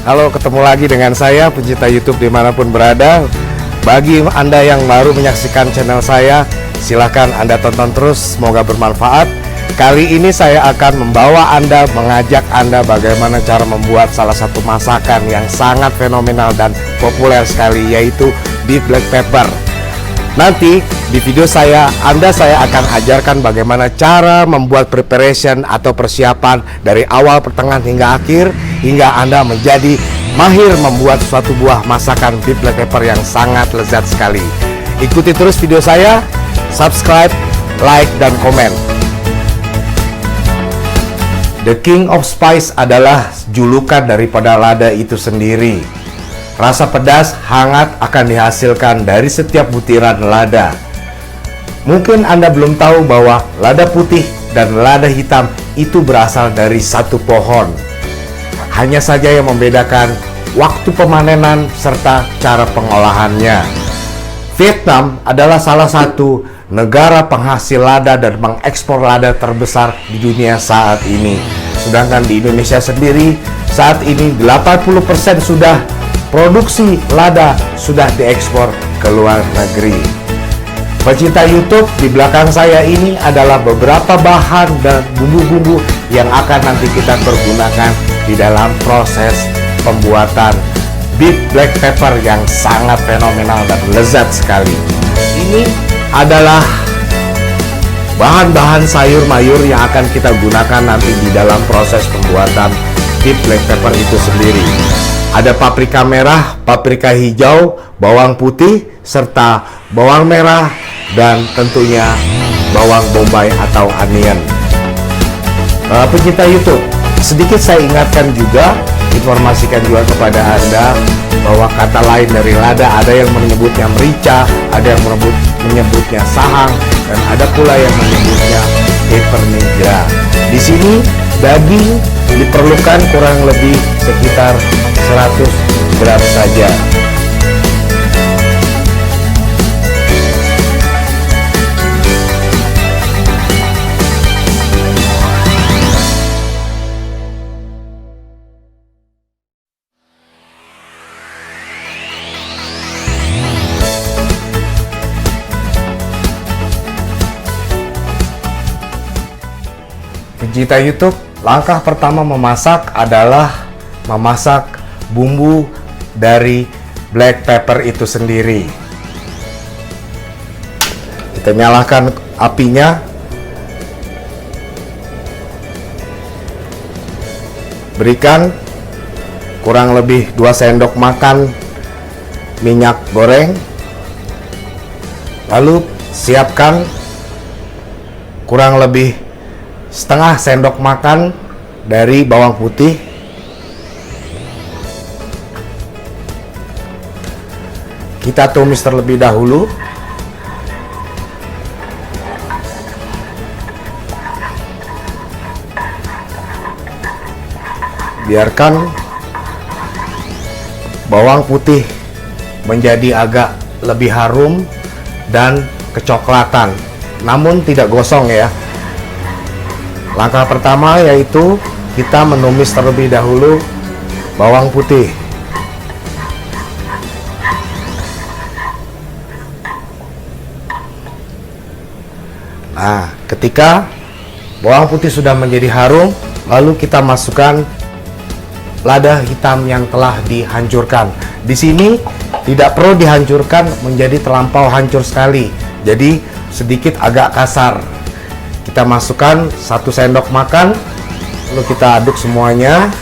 Halo, ketemu lagi dengan saya, pencinta YouTube dimanapun berada. Bagi Anda yang baru menyaksikan channel saya, silahkan Anda tonton terus, semoga bermanfaat. Kali ini saya akan membawa Anda, mengajak Anda bagaimana cara membuat salah satu masakan yang sangat fenomenal dan populer sekali, yaitu beef black pepper. Nanti di video saya akan ajarkan bagaimana cara membuat preparation atau persiapan dari awal, pertengahan hingga akhir, hingga Anda menjadi mahir membuat suatu buah masakan beef black pepper yang sangat lezat sekali. Ikuti terus video saya, subscribe, like, dan komen. The King of Spice adalah julukan daripada lada itu sendiri. Rasa pedas hangat akan dihasilkan dari setiap butiran lada. Mungkin Anda belum tahu bahwa lada putih dan lada hitam itu berasal dari satu pohon. Hanya saja yang membedakan waktu pemanenan serta cara pengolahannya. Vietnam adalah salah satu negara penghasil lada dan mengekspor lada terbesar di dunia saat ini. Sedangkan di Indonesia sendiri saat ini 80% sudah produksi lada sudah diekspor ke luar negeri. Pecinta YouTube, di belakang saya ini adalah beberapa bahan dan bumbu-bumbu yang akan nanti kita pergunakan di dalam proses pembuatan beef black pepper yang sangat fenomenal dan lezat sekali. Ini adalah bahan-bahan sayur mayur yang akan kita gunakan nanti di dalam proses pembuatan beef black pepper itu sendiri. Ada paprika merah, paprika hijau, bawang putih, serta bawang merah, dan tentunya bawang bombay atau onion. Pencinta YouTube, sedikit saya ingatkan juga, informasikan juga kepada Anda bahwa kata lain dari lada ada yang menyebutnya merica, ada yang menyebutnya sahang, dan ada pula yang menyebutnya pepper nigra. Di sini daging diperlukan kurang lebih sekitar 100 gram saja. Pencinta YouTube, langkah pertama memasak adalah memasak bumbu dari black pepper itu sendiri. Kita nyalakan apinya. Berikan kurang lebih 2 sendok makan minyak goreng. Lalu siapkan kurang lebih setengah sendok makan dari bawang putih. Kita tumis terlebih dahulu. Biarkan bawang putih menjadi agak lebih harum dan kecoklatan, namun tidak gosong ya. Langkah pertama yaitu kita menumis terlebih dahulu bawang putih. Nah, ketika bawang putih sudah menjadi harum, lalu kita masukkan lada hitam yang telah dihancurkan. Di sini tidak perlu dihancurkan menjadi terlampau hancur sekali, jadi sedikit agak kasar. Kita masukkan 1 sendok makan, lalu kita aduk semuanya.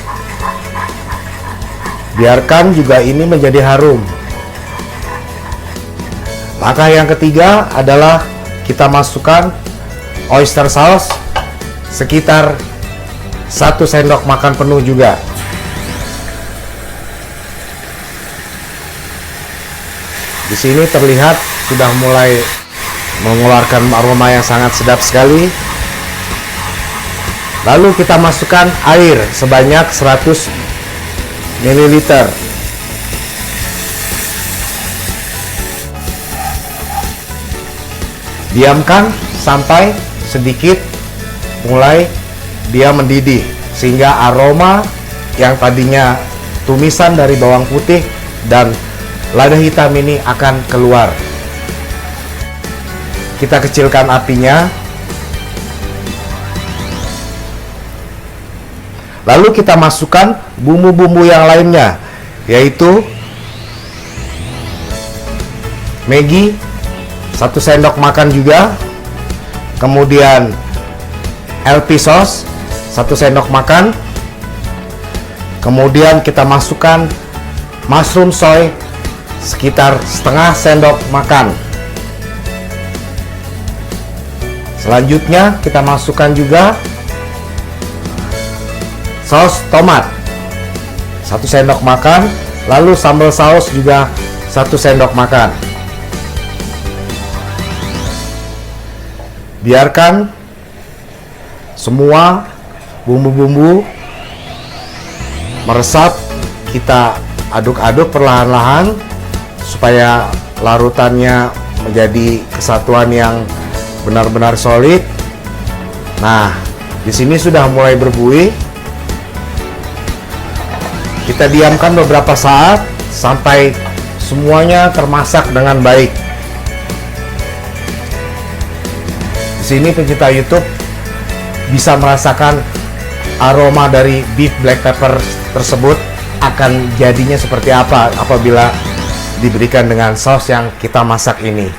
Biarkan juga ini menjadi harum. Langkah yang ketiga adalah kita masukkan oyster sauce sekitar 1 sendok makan penuh juga. Di sini terlihat sudah mulai mengeluarkan aroma yang sangat sedap sekali. Lalu kita masukkan air sebanyak 100 ml. Diamkan sampai sedikit mulai dia mendidih, sehingga aroma yang tadinya tumisan dari bawang putih dan lada hitam ini akan keluar. Kita kecilkan apinya. Lalu kita masukkan bumbu-bumbu yang lainnya, yaitu Maggi 1 sendok makan juga, kemudian LP sauce 1 sendok makan, kemudian kita masukkan mushroom soy sekitar setengah sendok makan. Selanjutnya kita masukkan juga saus tomat 1 sendok makan, lalu sambal saus juga 1 sendok makan. Biarkan semua bumbu-bumbu meresap, kita aduk-aduk perlahan-lahan supaya larutannya menjadi kesatuan yang benar-benar solid. Nah, di sini sudah mulai berbuih. Kita diamkan beberapa saat sampai semuanya termasak dengan baik. Di sini pencinta YouTube bisa merasakan aroma dari beef black pepper tersebut akan jadinya seperti apa apabila diberikan dengan saus yang kita masak ini.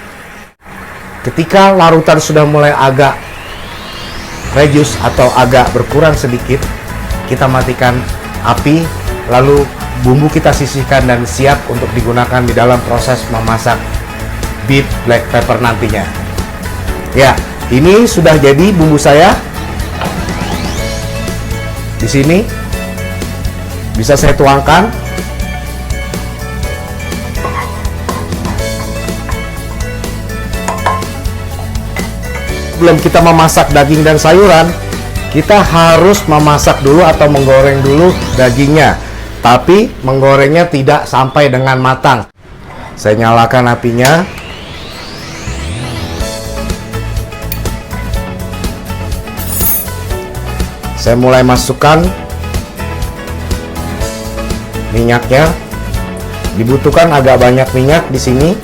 Ketika larutan sudah mulai agak reduce atau agak berkurang sedikit, kita matikan api, lalu bumbu kita sisihkan dan siap untuk digunakan di dalam proses memasak beef black pepper nantinya. Ya, ini sudah jadi bumbu saya. Di sini bisa saya tuangkan. Sebelum kita memasak daging dan sayuran, kita harus memasak dulu atau menggoreng dulu dagingnya. Tapi menggorengnya tidak sampai dengan matang. Saya nyalakan apinya. Saya mulai masukkan minyaknya. Dibutuhkan agak banyak minyak di sini.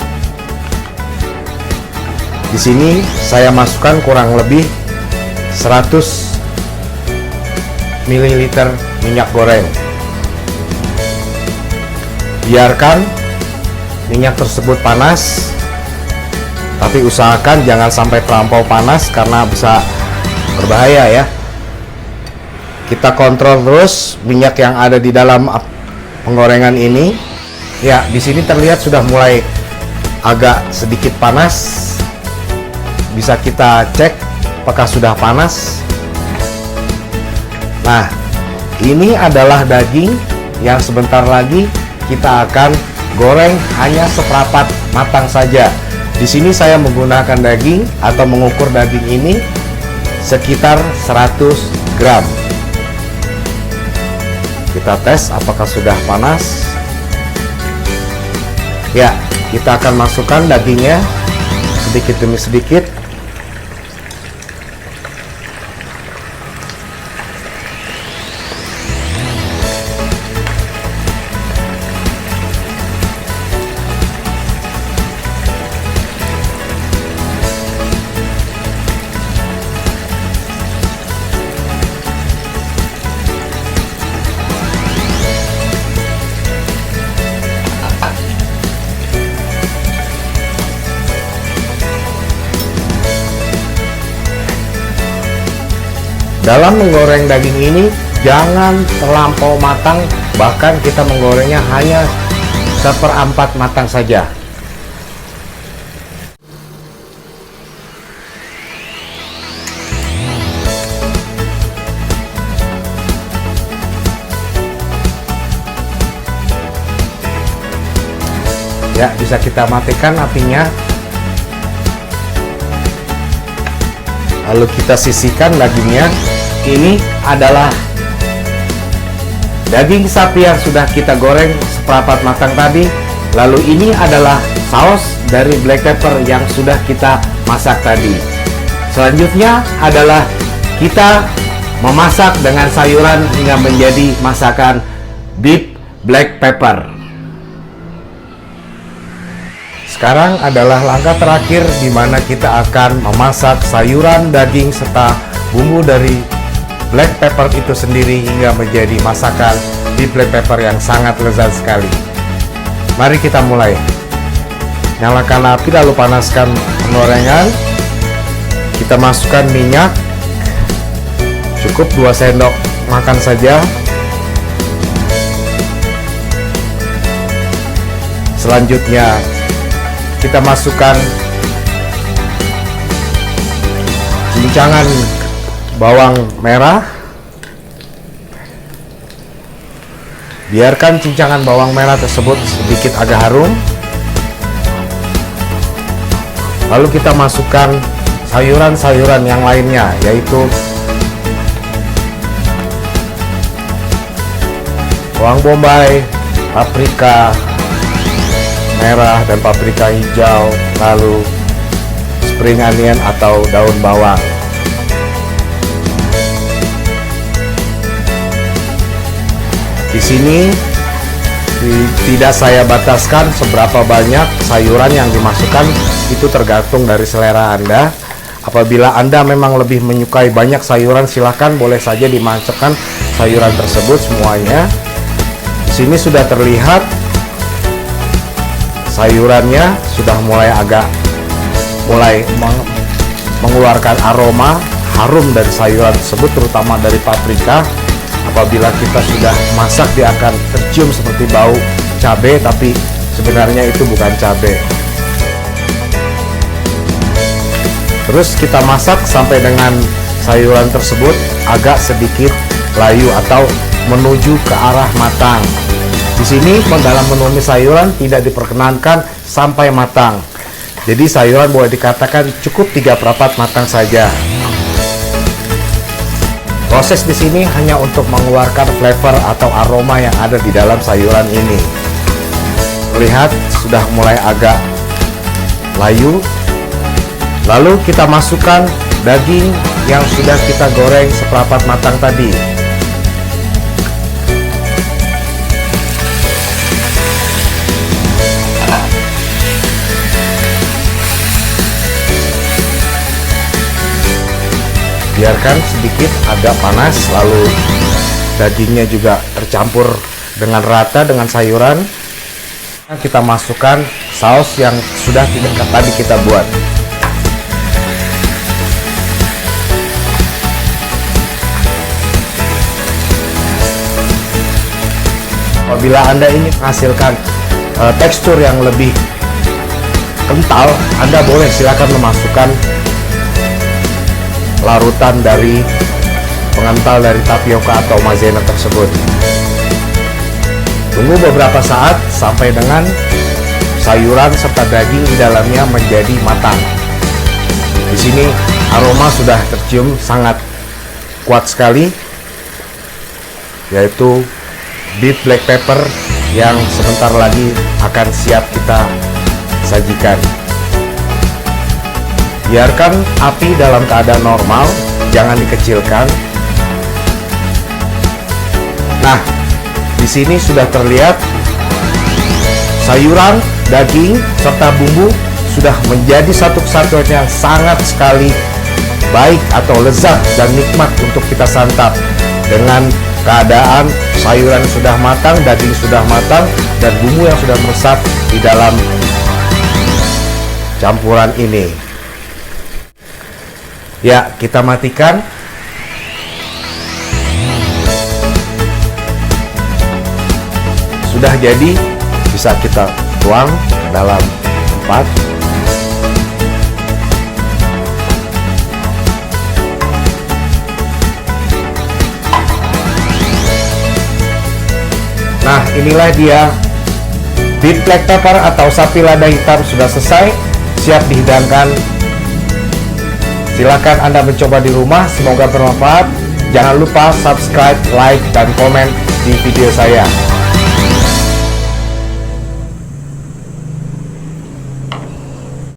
Di sini saya masukkan kurang lebih 100 ml minyak goreng. Biarkan minyak tersebut panas, tapi usahakan jangan sampai terlampau panas karena bisa berbahaya ya. Kita kontrol terus minyak yang ada di dalam penggorengan ini. Ya, di sini terlihat sudah mulai agak sedikit panas. Bisa kita cek apakah sudah panas. Nah, ini adalah daging yang sebentar lagi kita akan goreng hanya seperempat matang saja. Di sini saya menggunakan daging atau mengukur daging ini sekitar 100 gram. Kita tes apakah sudah panas. Ya, kita akan masukkan dagingnya sedikit demi sedikit. Dalam menggoreng daging ini jangan terlampau matang, bahkan kita menggorengnya hanya seperempat matang saja. Ya, bisa kita matikan apinya. Lalu kita sisihkan dagingnya. Ini adalah daging sapi yang sudah kita goreng seperempat matang tadi. Lalu ini adalah saus dari black pepper yang sudah kita masak tadi. Selanjutnya adalah kita memasak dengan sayuran hingga menjadi masakan beef black pepper. Sekarang adalah langkah terakhir di mana kita akan memasak sayuran, daging, serta bumbu dari black pepper itu sendiri hingga menjadi masakan beef black pepper yang sangat lezat sekali. Mari kita mulai. Nyalakan api lalu panaskan penggorengan. Kita masukkan minyak. Cukup 2 sendok makan saja. Selanjutnya kita masukkan cincangan bawang merah. Biarkan cincangan bawang merah tersebut sedikit agak harum. Lalu kita masukkan sayuran-sayuran yang lainnya, yaitu bawang bombay, paprika merah dan paprika hijau, lalu spring onion atau daun bawang. Di sini tidak saya bataskan seberapa banyak sayuran yang dimasukkan, itu tergantung dari selera Anda. Apabila Anda memang lebih menyukai banyak sayuran, silahkan boleh saja dimasukkan sayuran tersebut semuanya. Di sini sudah terlihat sayurannya sudah mulai mengeluarkan aroma harum dari sayuran tersebut, terutama dari paprika. Apabila kita sudah masak, dia akan tercium seperti bau cabai, tapi sebenarnya itu bukan cabai. Terus kita masak sampai dengan sayuran tersebut agak sedikit layu atau menuju ke arah matang. Di sini dalam menumis sayuran tidak diperkenankan sampai matang. Jadi sayuran boleh dikatakan cukup 3/4 matang saja. Proses di sini hanya untuk mengeluarkan flavor atau aroma yang ada di dalam sayuran ini. Lihat sudah mulai agak layu. Lalu kita masukkan daging yang sudah kita goreng seperempat matang tadi. Biarkan sedikit agak panas, lalu dagingnya juga tercampur dengan rata dengan sayuran. Kita masukkan saus yang sudah tadi kita buat. Apabila Anda ingin menghasilkan tekstur yang lebih kental, Anda boleh silakan memasukkan larutan dari pengental dari tapioka atau maizena tersebut. Tunggu beberapa saat sampai dengan sayuran serta daging di dalamnya menjadi matang. Di sini aroma sudah tercium sangat kuat sekali, yaitu beef black pepper yang sebentar lagi akan siap kita sajikan. Biarkan api dalam keadaan normal, jangan dikecilkan. Nah, di sini sudah terlihat sayuran, daging, serta bumbu sudah menjadi satu kesatuan yang sangat sekali baik atau lezat dan nikmat untuk kita santap. Dengan keadaan sayuran sudah matang, daging sudah matang, dan bumbu yang sudah meresap di dalam campuran ini. Ya, kita matikan. Sudah jadi, bisa kita tuang ke dalam tempat. Nah, inilah dia beef black pepper atau sapi lada hitam sudah selesai, siap dihidangkan. Silakan Anda mencoba di rumah, semoga bermanfaat. Jangan lupa subscribe, like, dan komen di video saya.